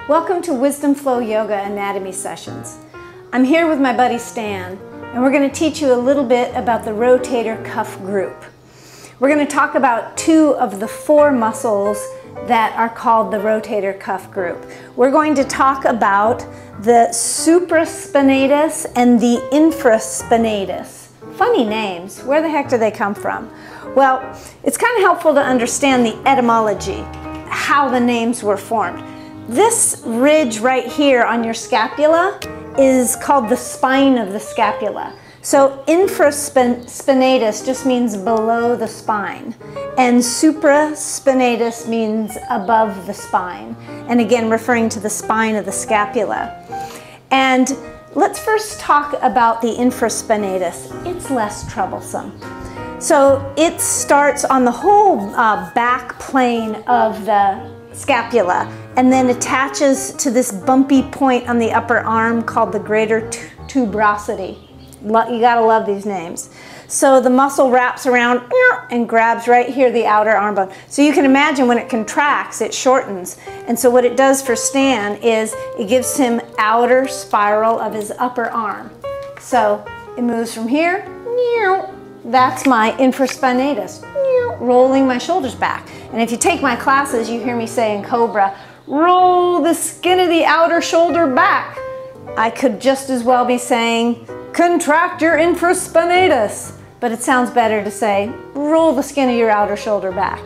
Welcome to Wisdom Flow Yoga Anatomy Sessions. I'm here with my buddy Stan, and we're going to teach you a little bit about the rotator cuff group. We're going to talk about two of the four muscles that are called the rotator cuff group. We're going to talk about the supraspinatus and the infraspinatus. Funny names. Where the heck do they come from? Well, it's kind of helpful to understand the etymology, how the names were formed. This ridge right here on your scapula is called the spine of the scapula. So infraspinatus just means below the spine, and supraspinatus means above the spine, and again referring to the spine of the scapula. And let's first talk about the infraspinatus. It's less troublesome. So it starts on the whole back plane of the scapula and then attaches to this bumpy point on the upper arm called the greater tuberosity. You gotta love these names. So the muscle wraps around and grabs right here the outer arm bone. So you can imagine when it contracts, it shortens. And so what it does for Stan is it gives him outer spiral of his upper arm. So it moves from here, that's my infraspinatus, rolling my shoulders back. And if you take my classes, you hear me say in Cobra, roll the skin of the outer shoulder back. I could just as well be saying, contract your infraspinatus, but it sounds better to say, roll the skin of your outer shoulder back.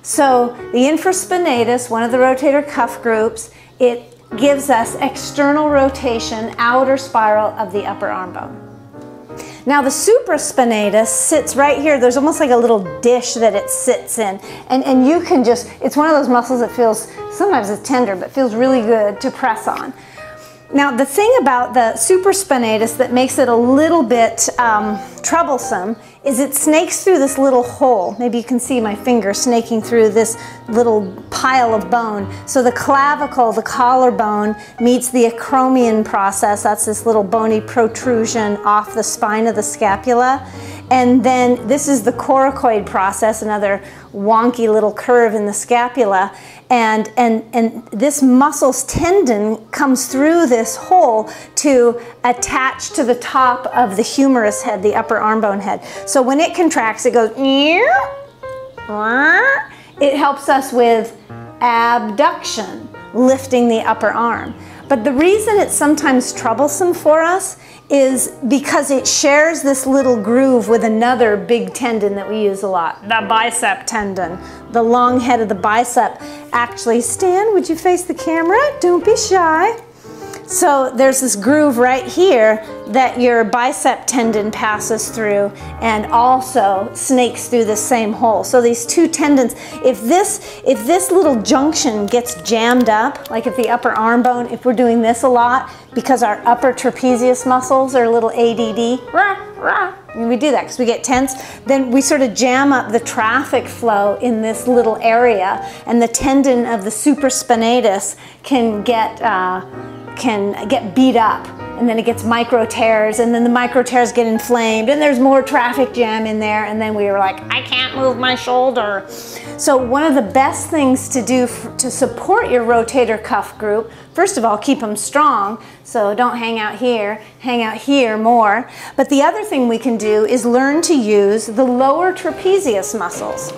So the infraspinatus, one of the rotator cuff groups, it gives us external rotation, outer spiral of the upper arm bone. Now the supraspinatus sits right here. There's almost like a little dish that it sits in. And you can just, it's one of those muscles that feels, sometimes it's tender, but feels really good to press on. Now the thing about the supraspinatus that makes it a little bit troublesome is it snakes through this little hole. Maybe you can see my finger snaking through this little pile of bone. So the clavicle, the collarbone, meets the acromion process. That's this little bony protrusion off the spine of the scapula. And then this is the coracoid process, another wonky little curve in the scapula. And this muscle's tendon comes through this hole to attach to the top of the humerus head, the upper arm bone head. So when it contracts, it goes, it helps us with abduction, lifting the upper arm. But the reason it's sometimes troublesome for us is because it shares this little groove with another big tendon that we use a lot, the bicep tendon. The long head of the bicep. Actually, Stan, would you face the camera? Don't be shy. So there's this groove right here that your bicep tendon passes through and also snakes through the same hole. So these two tendons, if this little junction gets jammed up, like if the upper arm bone, if we're doing this a lot because our upper trapezius muscles are a little ADD, and we do that because we get tense, then we sort of jam up the traffic flow in this little area, and the tendon of the supraspinatus can get beat up, and then it gets micro tears, and then the micro tears get inflamed, and there's more traffic jam in there, and then we were like, I can't move my shoulder. So one of the best things to do to support your rotator cuff group, first of all, keep them strong, so don't hang out here more. But the other thing we can do is learn to use the lower trapezius muscles.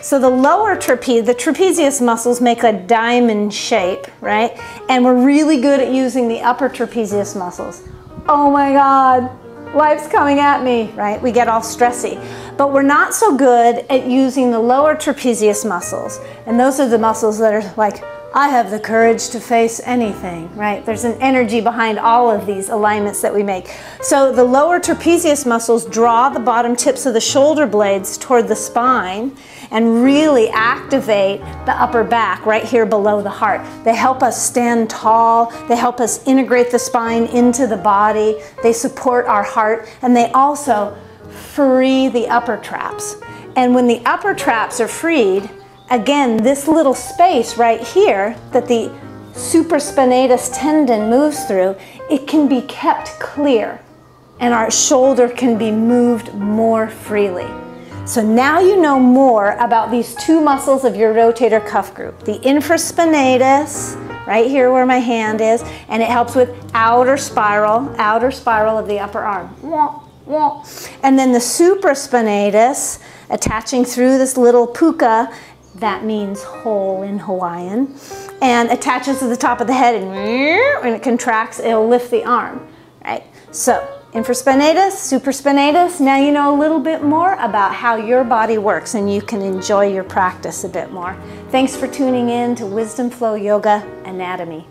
So the lower the trapezius muscles make a diamond shape, right? And we're really good at using the upper trapezius muscles. Oh my God, life's coming at me, right? We get all stressy. But we're not so good at using the lower trapezius muscles. And those are the muscles that are like, I have the courage to face anything, right? There's an energy behind all of these alignments that we make. So the lower trapezius muscles draw the bottom tips of the shoulder blades toward the spine and really activate the upper back right here below the heart. They help us stand tall. They help us integrate the spine into the body. They support our heart, and they also free the upper traps. And when the upper traps are freed, again, this little space right here that the supraspinatus tendon moves through, it can be kept clear, and our shoulder can be moved more freely. So now you know more about these two muscles of your rotator cuff group, the infraspinatus right here where my hand is, and it helps with outer spiral of the upper arm. And then the supraspinatus, attaching through this little puka, that means hole in Hawaiian, and attaches to the top of the head, and when it contracts, it'll lift the arm, right? So infraspinatus, supraspinatus, now you know a little bit more about how your body works, and you can enjoy your practice a bit more. Thanks for tuning in to Wisdom Flow Yoga Anatomy.